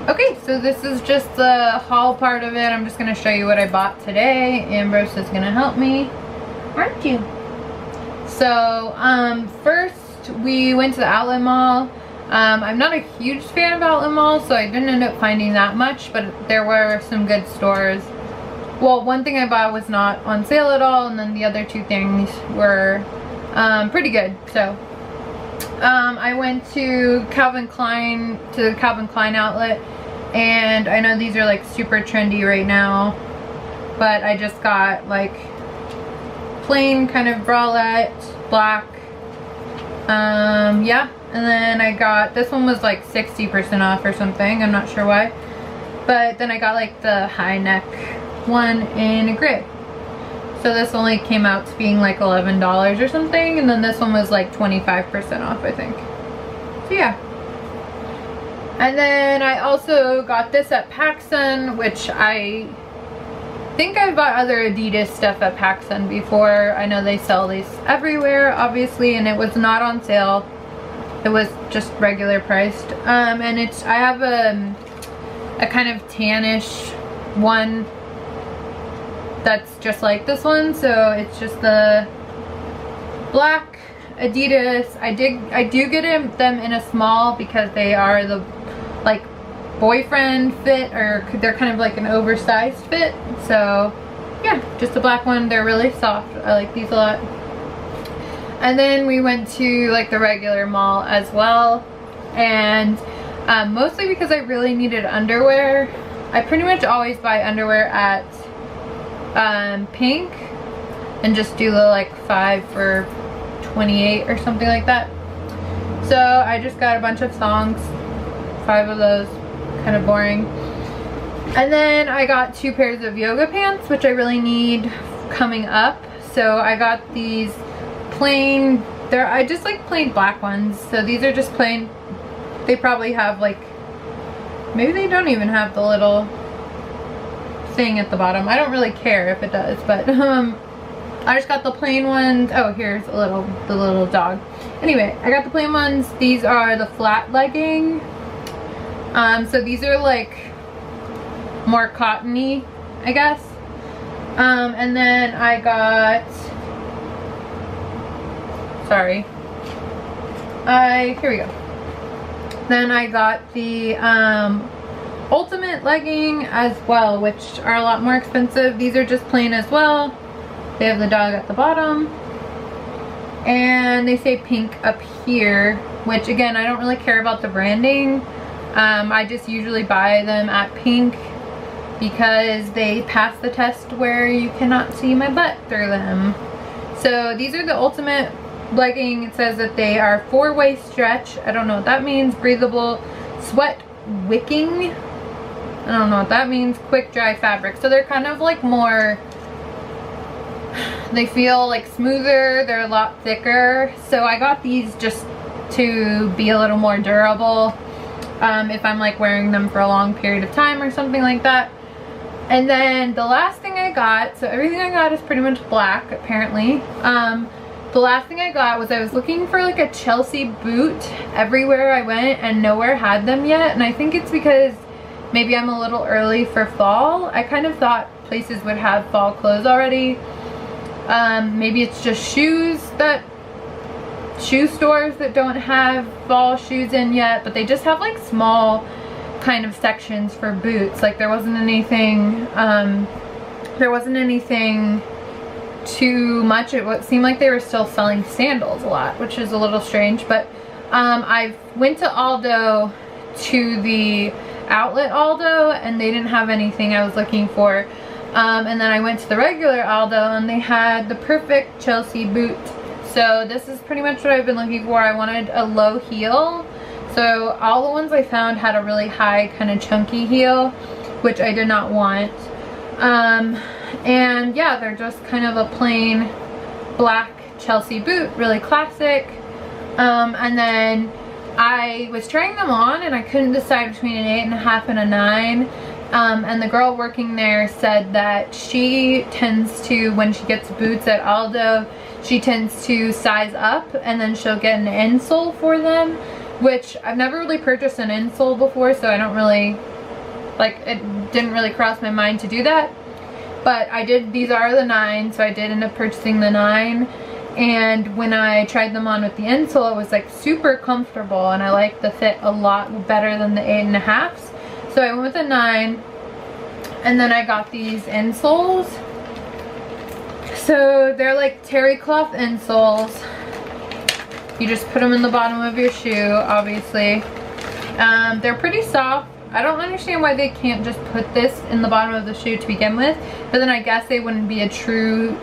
Okay, so this is just the haul part of it. I'm just gonna show you what I bought today. Ambrose is gonna help me, aren't you? So, first we went to the outlet mall. I'm not a huge fan of outlet malls, so I didn't end up finding that much, but there were some good stores. Well, one thing I bought was not on sale at all, and then the other two things were pretty good. So I went to Calvin Klein, to the Calvin Klein outlet, and I know these are like super trendy right now, but I just got like plain kind of bralette, black, yeah. And then I got, this one was like 60% off or something, I'm not sure why, but then I got like the high neck one in a gray. So this only came out to being like $11 or something, and then this one was like 25% off, I think. So yeah. And then I also got this at PacSun, which I think I've bought other Adidas stuff at PacSun before. I know they sell these everywhere, obviously, and it was not on sale. It was just regular priced. And it's, I have a kind of tannish one that's just like this one, so it's just the black Adidas. I do get them in a small because they are the like boyfriend fit, or they're kind of like an oversized fit. So yeah, just a black one. They're really soft. I like these a lot. And then we went to like the regular mall as well, and mostly because I really needed underwear. I pretty much always buy underwear at Pink and just do the like 5 for $28 or something like that. So I just got a bunch of thongs, 5 of those, kind of boring. And then I got 2 pairs of yoga pants, which I really need coming up. So I got these plain, I just like plain black ones. So these are just plain, they probably have like, maybe they don't even have the little thing at the bottom. I don't really care if it does, but I just got the plain ones. Oh, here's the little dog. Anyway, I got the plain ones. These are the flat legging. So these are like more cottony, I guess. And then I got, sorry, here we go. Then I got the ultimate legging as well, which are a lot more expensive. These are just plain as well. They have the dog at the bottom, and they say Pink up here, which again, I don't really care about the branding. I just usually buy them at Pink because they pass the test where you cannot see my butt through them. So these are the ultimate legging. It says that they are 4-way stretch. I don't know what that means. Breathable, sweat wicking. I don't know what that means. Quick dry fabric. So they're kind of like more, they feel like smoother. They're a lot thicker. So I got these just to be a little more durable if I'm like wearing them for a long period of time or something like that. And then the last thing I got, so everything I got is pretty much black apparently. The last thing I got was I was looking for like a Chelsea boot everywhere I went, and nowhere had them yet. And I think it's because maybe I'm a little early for fall. I kind of thought places would have fall clothes already. Maybe it's just shoe stores that don't have fall shoes in yet, but they just have like small kind of sections for boots. Like there wasn't anything too much. It seemed like they were still selling sandals a lot, which is a little strange. But I went to Aldo, to the outlet Aldo, and they didn't have anything I was looking for. And then I went to the regular Aldo, and they had the perfect Chelsea boot. So this is pretty much what I've been looking for. I wanted a low heel. So all the ones I found had a really high kind of chunky heel, which I did not want. And yeah, they're just kind of a plain black Chelsea boot, really classic. And then I was trying them on and I couldn't decide between an 8.5 and a 9. And the girl working there said that she tends to, when she gets boots at Aldo, she tends to size up and then she'll get an insole for them, which I've never really purchased an insole before, so I don't really Like, it didn't really cross my mind to do that. But I did, these are the 9, so I did end up purchasing the 9. And when I tried them on with the insole, it was like super comfortable, and I liked the fit a lot better than the 8.5s. So I went with the 9, and then I got these insoles. So they're like terry cloth insoles. You just put them in the bottom of your shoe, obviously. They're pretty soft. I don't understand why they can't just put this in the bottom of the shoe to begin with, but then I guess they wouldn't be a true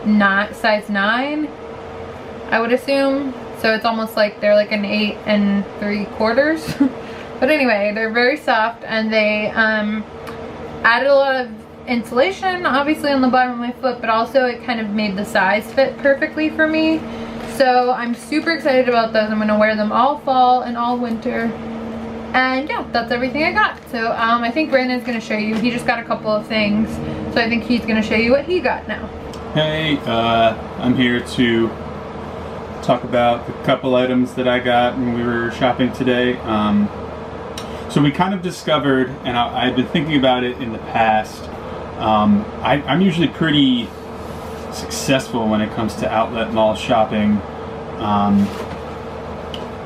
size 9, I would assume. So it's almost like they're like an 8 3/4. But anyway, they're very soft, and they added a lot of insulation, obviously, on the bottom of my foot, but also it kind of made the size fit perfectly for me. So I'm super excited about those. I'm going to wear them all fall and all winter. And yeah, that's everything I got. So I think Brandon's going to show you. He just got a couple of things, so I think he's going to show you what he got now. Hey, I'm here to talk about the couple items that I got when we were shopping today. So we kind of discovered, and I've been thinking about it in the past, I'm usually pretty successful when it comes to outlet mall shopping.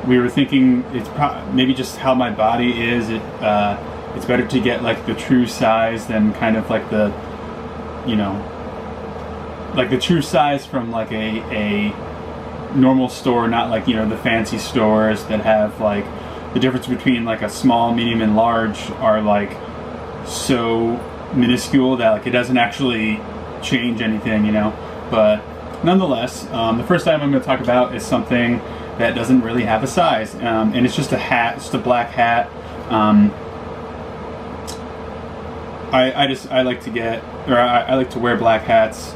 We were thinking it's maybe just how my body is. It's better to get like the true size than kind of like the, you know, like the true size from like a normal store, not like, you know, the fancy stores that have like the difference between like a small, medium, and large are like so minuscule that like it doesn't actually change anything, you know. But nonetheless, the first item I'm going to talk about is something that doesn't really have a size, and it's just a hat, just a black hat. I like to get, or I like to wear black hats,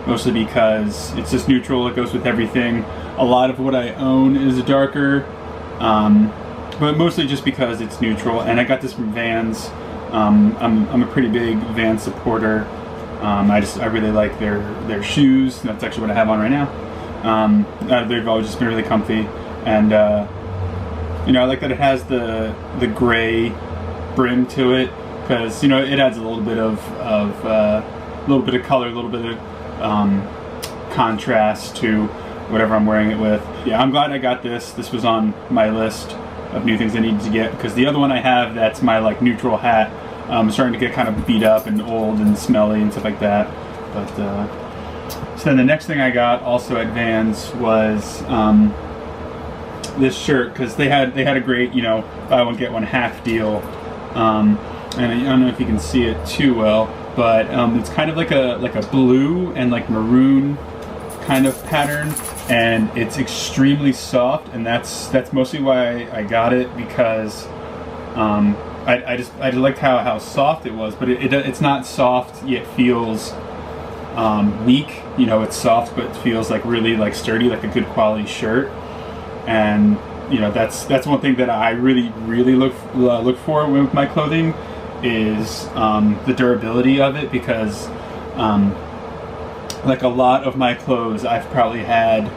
mostly because it's just neutral. It goes with everything. A lot of what I own is darker, but mostly just because it's neutral. And I got this from Vans. I'm a pretty big Vans supporter. I really like their shoes. That's actually what I have on right now. They've always just been really comfy, and you know, I like that it has the gray brim to it, because, you know, it adds a little bit of color, a little bit of contrast to whatever I'm wearing it with. Yeah, I'm glad I got this. This was on my list of new things I needed to get, because the other one I have, that's my like neutral hat, is starting to get kind of beat up and old and smelly and stuff like that. But so then the next thing I got also at Vans was this shirt, because they had a great, you know, buy one get one half deal, and I don't know if you can see it too well, but it's kind of like a blue and like maroon kind of pattern, and it's extremely soft, and that's mostly why I got it, because I just liked how soft it was, but it's not soft yet feels weak. You know, it's soft but it feels like really like sturdy, like a good quality shirt. And you know, that's one thing that I really look for with my clothing, is the durability of it, because like a lot of my clothes I've probably had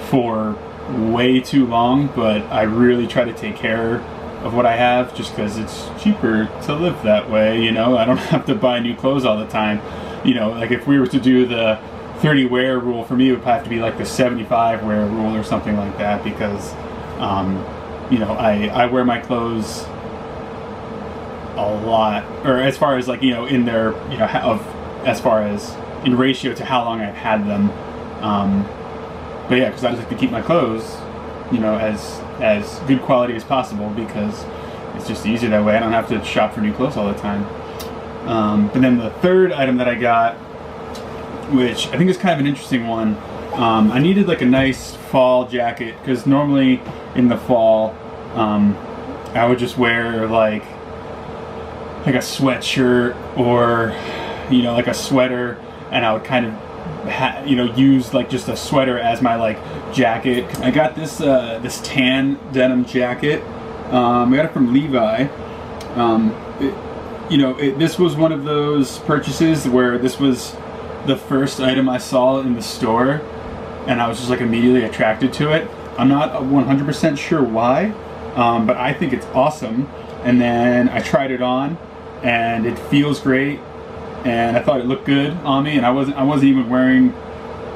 for way too long, but I really try to take care of what I have, just because it's cheaper to live that way. You know, I don't have to buy new clothes all the time. You know, like if we were to do the 30 wear rule, for me it would have to be like the 75 wear rule or something like that, because you know, I wear my clothes a lot, or as far as like, you know, in their, you know, as far as in ratio to how long I've had them. But yeah, because I just like to keep my clothes, you know, as good quality as possible, because it's just easier that way. I don't have to shop for new clothes all the time. But then the third item that I got, which I think is kind of an interesting one, I needed like a nice fall jacket, because normally in the fall I would just wear like a sweatshirt, or, you know, like a sweater, and I would kind of you know, use like just a sweater as my like jacket. I got this this tan denim jacket. I got it from Levi. This was one of those purchases where this was the first item I saw in the store, and I was just like immediately attracted to it. I'm not 100% sure why, but I think it's awesome. And then I tried it on, and it feels great, and I thought it looked good on me, and I wasn't even wearing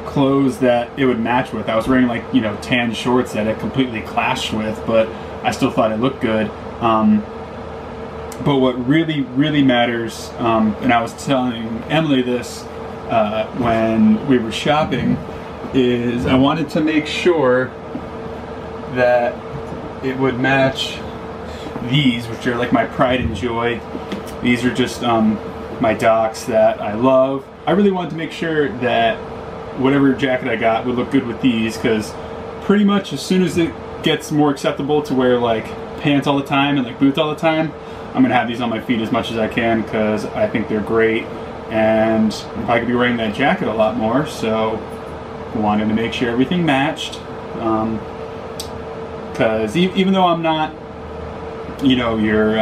clothes that it would match with. I was wearing like, you know, tan shorts that it completely clashed with, but I still thought it looked good. But what really matters, and I was telling Emily this when we were shopping, is I wanted to make sure that it would match these, which are like my pride and joy. These are just my Docs that I love. I really wanted to make sure that whatever jacket I got would look good with these, because pretty much as soon as it gets more acceptable to wear like pants all the time and like boots all the time, I'm gonna have these on my feet as much as I can, because I think they're great, and I'm probably gonna be wearing that jacket a lot more, so wanted to make sure everything matched. Because even though I'm not, you know, your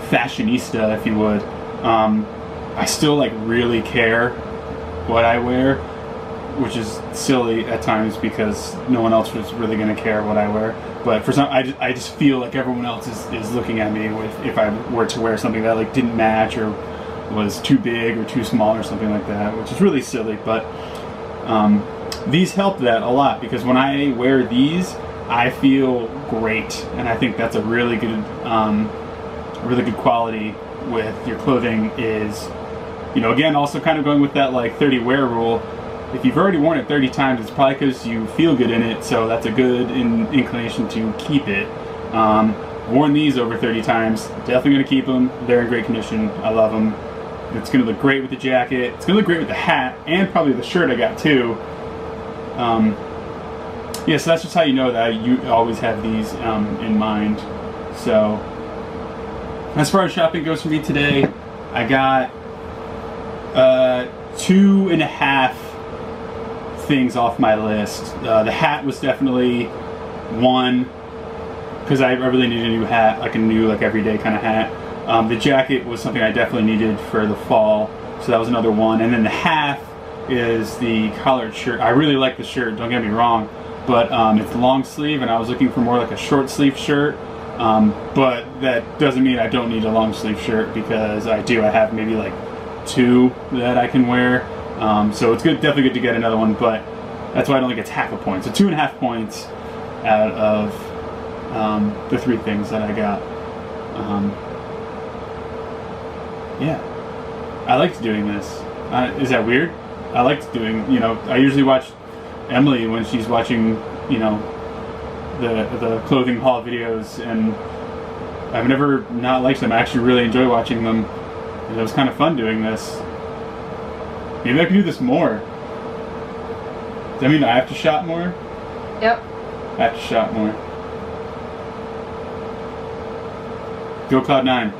fashionista, if you would, I still like really care what I wear, which is silly at times because no one else was really going to care what I wear. But for some, I just feel like everyone else is looking at me if I were to wear something that like didn't match or was too big or too small or something like that, which is really silly. But these help that a lot, because when I wear these, I feel great, and I think that's a really good quality with your clothing. Is, you know, again, also kind of going with that like 30 wear rule. If you've already worn it 30 times, it's probably because you feel good in it, so that's a good inclination to keep it. Worn these over 30 times, definitely going to keep them. They're in great condition. I love them. It's going to look great with the jacket. It's going to look great with the hat, and probably the shirt I got too. Yeah, so that's just how you know that you always have these in mind. So, as far as shopping goes for me today, I got 2.5 things off my list. The hat was definitely one, because I really needed a new hat, like a new like everyday kind of hat. The jacket was something I definitely needed for the fall, so that was another one. And then the half is the collared shirt. I really like the shirt, don't get me wrong, but it's long sleeve, and I was looking for more like a short sleeve shirt. But that doesn't mean I don't need a long sleeve shirt, because I do. I have maybe like 2 that I can wear. So it's good, definitely good to get another one, but that's why it only gets half a point. So 2.5 points out of the 3 things that I got. Yeah, I liked doing this. Is that weird? I liked doing, you know, I usually watch Emily when she's watching, you know, the clothing haul videos, and I've never not liked them. I actually really enjoy watching them, and it was kind of fun doing this. Maybe I can do this more. Does that mean I have to shop more? Yep. I have to shop more. Go Cloud9.